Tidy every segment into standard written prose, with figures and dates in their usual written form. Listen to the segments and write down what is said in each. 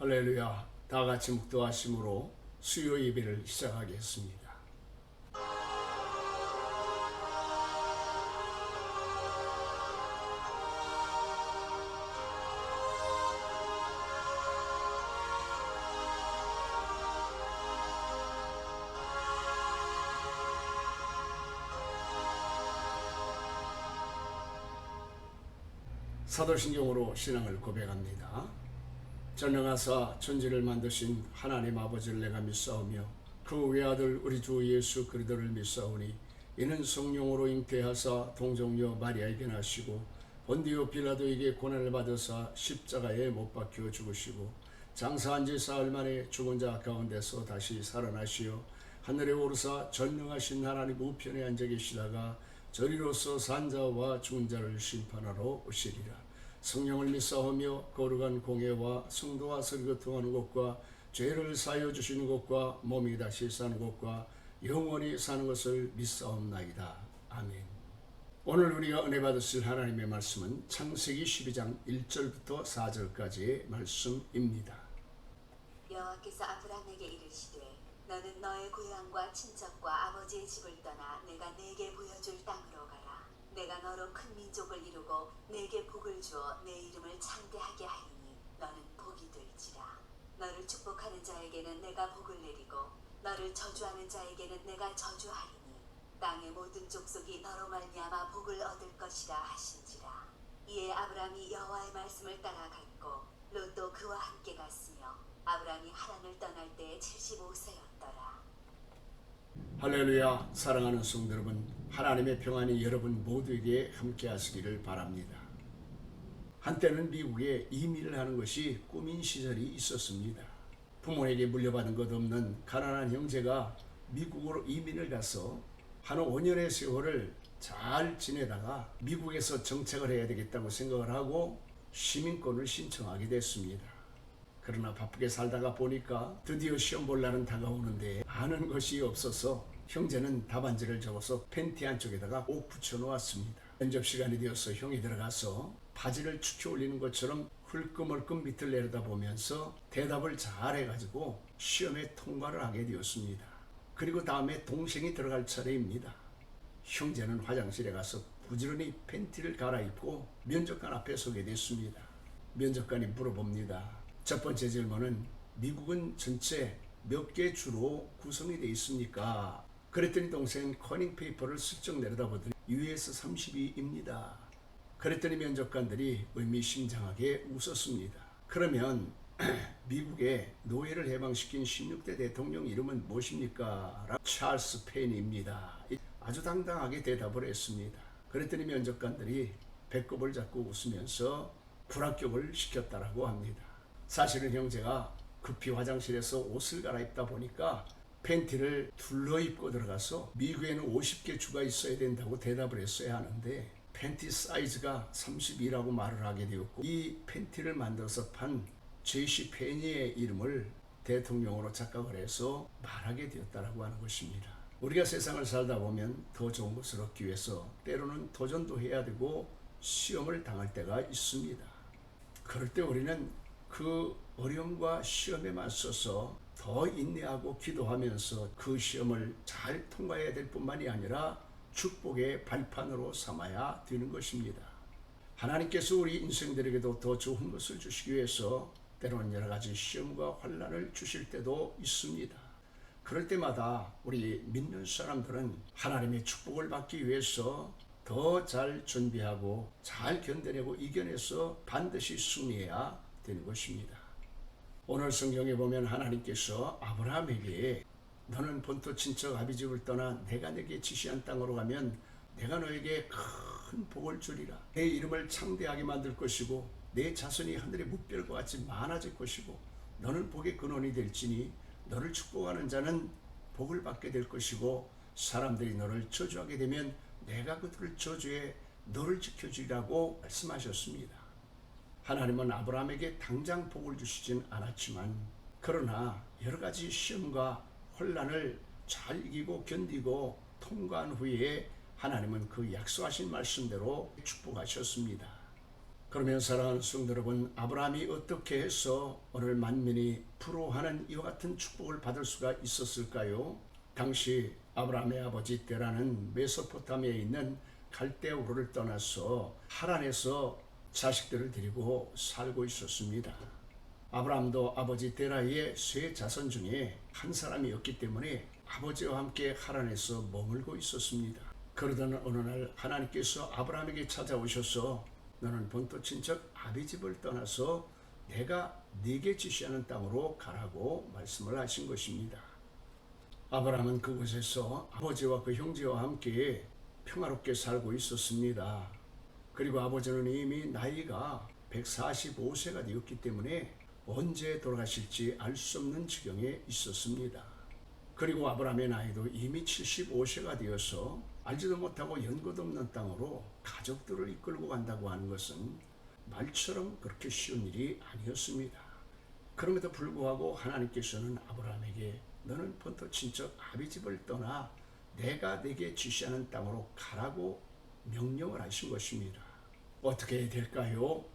할렐루야. 다 같이 묵도하심으로 수요 예배를 시작하겠습니다. 사도신경으로 신앙을 고백합니다. 전능하사 천지를 만드신 하나님 아버지를 내가 믿사오며 그 외아들 우리 주 예수 그리스도를 믿사오니 이는 성령으로 잉태하사 동정녀 마리아에게 나시고 본디오 빌라도에게 고난을 받으사 십자가에 못 박혀 죽으시고 장사한 지 사흘 만에 죽은 자 가운데서 다시 살아나시어 하늘에 오르사 전능하신 하나님 우편에 앉아 계시다가 저리로서 산자와 죽은 자를 심판하러 오시리라. 성령을 믿사오며 거룩한 공예와 성도와 설교통하는 것과 죄를 사하여 주시는 것과 몸이 다시 사는 것과 영원히 사는 것을 믿사옵나이다. 아멘. 오늘 우리가 은혜 받으실 하나님의 말씀은 창세기 12장 1절부터 4절까지의 말씀입니다. 여호와께서 아브라함에게 이르시되 너는 너의 고향과 친척과 아버지의 집을 떠나 내가 네게 보여줄 땅으로 가라. 내가 너로 큰 민족을 이루고 네게 복을 주어 내 이름을 창대하게 하리니 너는 복이 될지라. 너를 축복하는 자에게는 내가 복을 내리고 너를 저주하는 자에게는 내가 저주하리니 땅의 모든 족속이 너로 말미암아 복을 얻을 것이라 하신지라. 이에 아브라함이 여호와의 말씀을 따라갔고 롯도 그와 함께 갔으며 아브라함이 하란을 떠날 때에 75세였더라. 할렐루야. 사랑하는 성도 여러분, 하나님의 평안이 여러분 모두에게 함께 하시기를 바랍니다. 한때는 미국에 이민을 하는 것이 꿈인 시절이 있었습니다. 부모에게 물려받은 것 없는 가난한 형제가 미국으로 이민을 가서 한 5년의 세월을 잘 지내다가 미국에서 정착을 해야 되겠다고 생각을 하고 시민권을 신청하게 됐습니다. 그러나 바쁘게 살다가 보니까 드디어 시험 볼 날은 다가오는데 아는 것이 없어서 형제는 답안지를 적어서 팬티 안쪽에다가 꼭 붙여놓았습니다. 면접 시간이 되어서 형이 들어가서 바지를 축혀 올리는 것처럼 흘끔흘끔 밑을 내려다보면서 대답을 잘 해가지고 시험에 통과를 하게 되었습니다. 그리고 다음에 동생이 들어갈 차례입니다. 형제는 화장실에 가서 부지런히 팬티를 갈아입고 면접관 앞에 서게 됐습니다. 면접관이 물어봅니다. 첫 번째 질문은 미국은 전체 몇 개 주로 구성이 되어 있습니까? 그랬더니 동생은 커닝 페이퍼를 슬쩍 내려다보더니 US 32입니다. 그랬더니 면접관들이 의미심장하게 웃었습니다. 그러면 미국의 노예를 해방시킨 16대 대통령 이름은 무엇입니까? 찰스 페인입니다. 아주 당당하게 대답을 했습니다. 그랬더니 면접관들이 배꼽을 잡고 웃으면서 불합격을 시켰다라고 합니다. 사실은 형제가 급히 화장실에서 옷을 갈아입다 보니까 팬티를 둘러입고 들어가서 미국에는 50개 주가 있어야 된다고 대답을 했어야 하는데 팬티 사이즈가 32라고 말을 하게 되었고 이 팬티를 만들어서 판 제시 페니의 이름을 대통령으로 착각을 해서 말하게 되었다라고 하는 것입니다. 우리가 세상을 살다 보면 더 좋은 것을 얻기 위해서 때로는 도전도 해야 되고 시험을 당할 때가 있습니다. 그럴 때 우리는 그 어려움과 시험에 맞서서 더 인내하고 기도하면서 그 시험을 잘 통과해야 될 뿐만이 아니라 축복의 발판으로 삼아야 되는 것입니다. 하나님께서 우리 인생들에게도 더 좋은 것을 주시기 위해서 때로는 여러 가지 시험과 환난을 주실 때도 있습니다. 그럴 때마다 우리 믿는 사람들은 하나님의 축복을 받기 위해서 더 잘 준비하고 잘 견뎌내고 이겨내서 반드시 승리해야 되는 것입니다. 오늘 성경에 보면 하나님께서 아브라함에게 너는 본토 친척 아비집을 떠나 내가 내게 지시한 땅으로 가면 내가 너에게 큰 복을 주리라. 내 이름을 창대하게 만들 것이고 내 자손이 하늘의 뭇별과 같이 많아질 것이고 너는 복의 근원이 될지니 너를 축복하는 자는 복을 받게 될 것이고 사람들이 너를 저주하게 되면 내가 그들을 저주해 너를 지켜주리라고 말씀하셨습니다. 하나님은 아브라함에게 당장 복을 주시진 않았지만 그러나 여러 가지 시험과 혼란을 잘 이기고 견디고 통과한 후에 하나님은 그 약속하신 말씀대로 축복하셨습니다. 그러면 사랑하는 성도 여러분, 아브라함이 어떻게 해서 오늘 만민이 부러워하는 이와 같은 축복을 받을 수가 있었을까요? 당시 아브라함의 아버지 때라는 메소포타미아에 있는 갈대아 우르를 떠나서 하란에서 자식들을 데리고 살고 있었습니다. 아브라함도 아버지 데라의 세 자손 중에 한 사람이었기 때문에 아버지와 함께 하란에서 머물고 있었습니다. 그러던 어느 날 하나님께서 아브라함에게 찾아오셔서 너는 본토 친척 아비집을 떠나서 내가 네게 지시하는 땅으로 가라고 말씀을 하신 것입니다. 아브라함은 그곳에서 아버지와 그 형제와 함께 평화롭게 살고 있었습니다. 그리고 아버지는 이미 나이가 145세가 되었기 때문에 언제 돌아가실지 알 수 없는 지경에 있었습니다. 그리고 아브라함의 나이도 이미 75세가 되어서 알지도 못하고 연고도 없는 땅으로 가족들을 이끌고 간다고 하는 것은 말처럼 그렇게 쉬운 일이 아니었습니다. 그럼에도 불구하고 하나님께서는 아브라함에게 너는 본토 친척 아비집을 떠나 내가 네게 지시하는 땅으로 가라고 명령을 하신 것입니다. 어떻게 해야 될까요?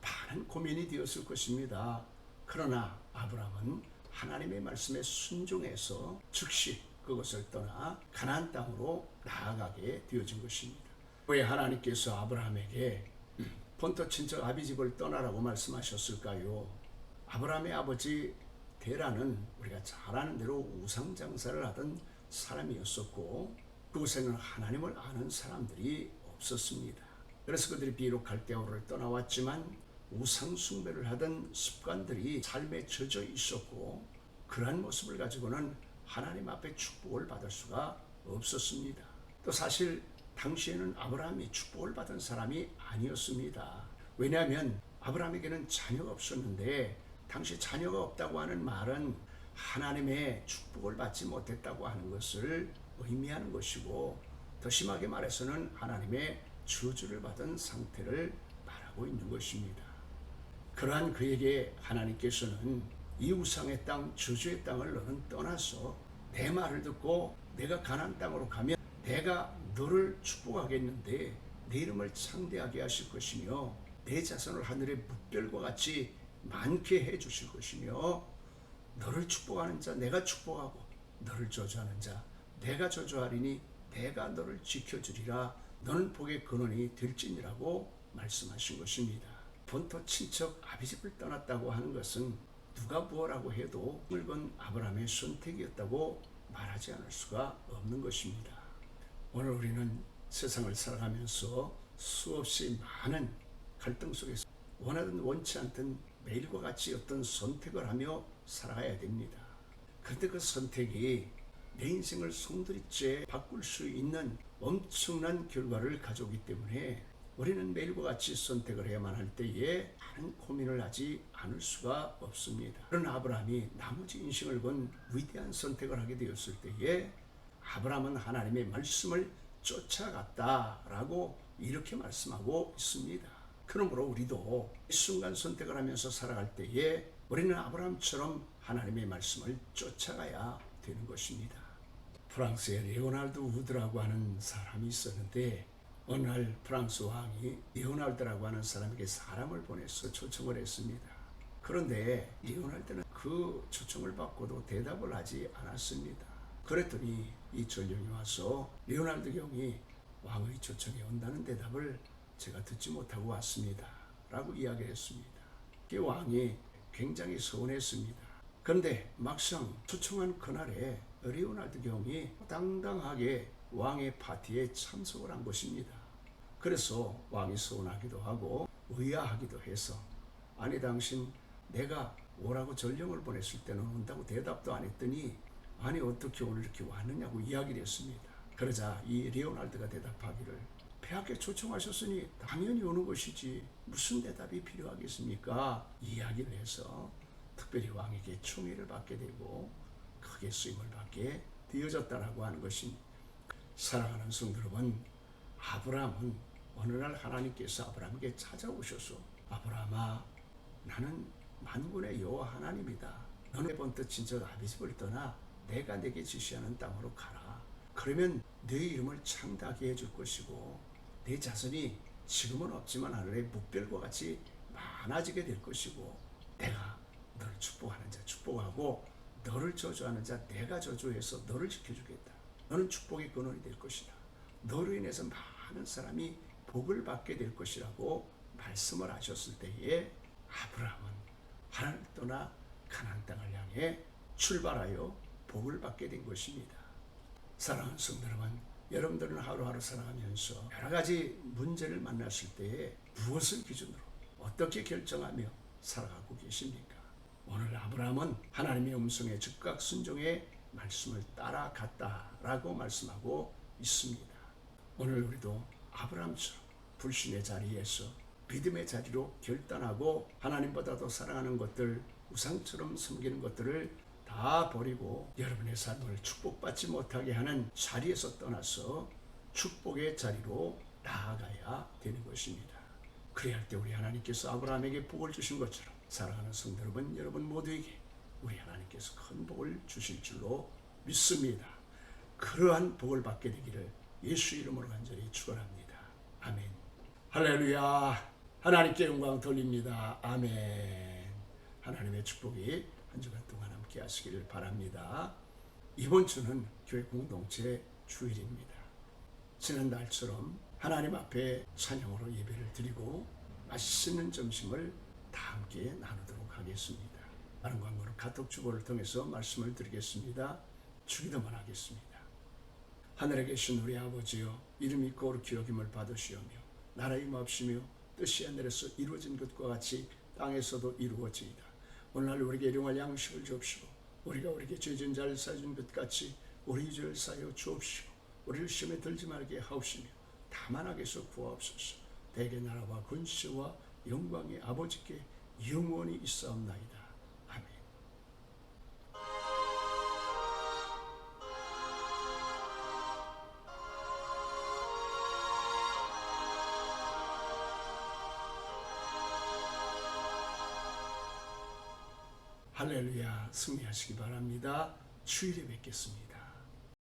많은 고민이 되었을 것입니다. 그러나 아브라함은 하나님의 말씀에 순종해서 즉시 그것을 떠나 가나안 땅으로 나아가게 되어진 것입니다. 왜 하나님께서 아브라함에게 본토 친척 아비집을 떠나라고 말씀하셨을까요? 아브라함의 아버지 데라는 우리가 잘 아는 대로 우상 장사를 하던 사람이었었고 그곳에는 하나님을 아는 사람들이 없었습니다. 그래서 그들이 비록 갈대아 우르를 떠나왔지만 우상 숭배를 하던 습관들이 삶에 젖어 있었고 그러한 모습을 가지고는 하나님 앞에 축복을 받을 수가 없었습니다. 또 사실 당시에는 아브라함이 축복을 받은 사람이 아니었습니다. 왜냐하면 아브라함에게는 자녀가 없었는데 당시 자녀가 없다고 하는 말은 하나님의 축복을 받지 못했다고 하는 것을 의미하는 것이고 더 심하게 말해서는 하나님의 저주를 받은 상태를 말하고 있는 것입니다. 그러한 그에게 하나님께서는 이 우상의 땅, 저주의 땅을 너는 떠나서 내 말을 듣고 내가 가나안 땅으로 가면 내가 너를 축복하겠는데 내 이름을 창대하게 하실 것이며 내 자손을 하늘의 뭇별과 같이 많게 해 주실 것이며 너를 축복하는 자 내가 축복하고 너를 저주하는 자 내가 저주하리니 내가 너를 지켜주리라. 너는 복의 근원이 될지니라고 말씀하신 것입니다. 본토 친척 아비집을 떠났다고 하는 것은 누가 무엇라고 해도 물건 아브라함의 선택이었다고 말하지 않을 수가 없는 것입니다. 오늘 우리는 세상을 살아가면서 수없이 많은 갈등 속에서 원하든 원치 않든 매일과 같이 어떤 선택을 하며 살아가야 됩니다. 그런데 그 선택이 내 인생을 송두리째 바꿀 수 있는 엄청난 결과를 가져오기 때문에 우리는 매일과 같이 선택을 해야만 할 때에 많은 고민을 하지 않을 수가 없습니다. 그런 아브라함이 나머지 인생을 건 위대한 선택을 하게 되었을 때에 아브라함은 하나님의 말씀을 쫓아갔다라고 이렇게 말씀하고 있습니다. 그러므로 우리도 순간 선택을 하면서 살아갈 때에 우리는 아브라함처럼 하나님의 말씀을 쫓아가야 되는 것입니다. 프랑스의 레오날드 우드라고 하는 사람이 있었는데 어느 날 프랑스 왕이 레오날드라고 하는 사람에게 사람을 보내서 초청을 했습니다. 그런데 레오날드는 그 초청을 받고도 대답을 하지 않았습니다. 그랬더니 이 전령이 와서 레오날드 경이 왕의 초청에 온다는 대답을 제가 듣지 못하고 왔습니다 라고 이야기를 했습니다. 그 왕이 굉장히 서운했습니다. 그런데 막상 초청한 그날에 레오날드 경이 당당하게 왕의 파티에 참석을 한 것입니다. 그래서 왕이 서운하기도 하고 의아하기도 해서 아니 당신 내가 오라고 전령을 보냈을 때는 온다고 대답도 안 했더니 아니 어떻게 오늘 이렇게 왔느냐고 이야기를 했습니다. 그러자 이 레오날드가 대답하기를 폐하께 초청하셨으니 당연히 오는 것이지 무슨 대답이 필요하겠습니까? 이야기를 해서 특별히 왕에게 총애를 받게 되고 크게 쓰임을 받게 되어졌다라고 하는 것입니다. 사랑하는 성도 여러분, 아브라함은 어느 날 하나님께서 아브라함에게 찾아오셔서 아브라함아 나는 만군의 여호와 하나님이다. 너는 본토 친척 아비집을 떠나 내가 내게 지시하는 땅으로 가라. 그러면 네 이름을 창대하게 해줄 것이고 내 자손이 지금은 없지만 하늘에 묵별과 같이 많아지게 될 것이고, 내가 너를 축복하는 자 축복하고 너를 저주하는 자 내가 저주해서 너를 지켜주겠다. 너는 축복의 근원이 될 것이다. 너로 인해서 많은 사람이 복을 받게 될 것이라고 말씀을 하셨을 때에 아브라함은 하나님을 떠나 가나안 땅을 향해 출발하여 복을 받게 된 것입니다. 사랑하는 성도 여러분, 여러분들은 하루하루 살아가면서 여러 가지 문제를 만났을 때에 무엇을 기준으로 어떻게 결정하며 살아가고 계십니까? 오늘 아브라함은 하나님의 음성에 즉각 순종의 말씀을 따라갔다라고 말씀하고 있습니다. 오늘 우리도 아브라함처럼 불신의 자리에서 믿음의 자리로 결단하고 하나님보다도 사랑하는 것들, 우상처럼 섬기는 것들을 다 버리고 여러분의 삶을 축복받지 못하게 하는 자리에서 떠나서 축복의 자리로 나아가야 되는 것입니다. 그래야 할 때 우리 하나님께서 아브라함에게 복을 주신 것처럼 사랑하는 성도 여러분, 여러분 모두에게 우리 하나님께서 큰 복을 주실 줄로 믿습니다. 그러한 복을 받게 되기를 예수 이름으로 간절히 축원합니다. 아멘. 할렐루야. 하나님께 영광 돌립니다. 아멘. 하나님의 축복이 한 주간 동안 함께 하시기를 바랍니다. 이번 주는 교회 공동체 주일입니다. 지난달처럼 하나님 앞에 찬양으로 예배를 드리고 맛있는 점심을 다 함께 나누도록 하겠습니다. 다른 광고는 카톡 주보를 통해서 말씀을 드리겠습니다. 주기도만 하겠습니다. 하늘에 계신 우리 아버지여, 이름이 거룩히 여김을 받으시오며 나라의 마옵시며 뜻이 하늘에서 이루어진 것과 같이 땅에서도 이루어지이다. 오늘날 우리에게 일용할 양식을 주옵시고 우리가 우리에게 죄진 자를 사해준 것 같이 우리 죄를 사하여 주옵시고 우리를 시험에 들지 말게 하옵시며 다만 악에서 구하옵소서. 대개 나라와 권세와 영광의 아버지께 영원히 있사옵나이다. 아멘. 할렐루야. 승리하시기 바랍니다. 주일에 뵙겠습니다.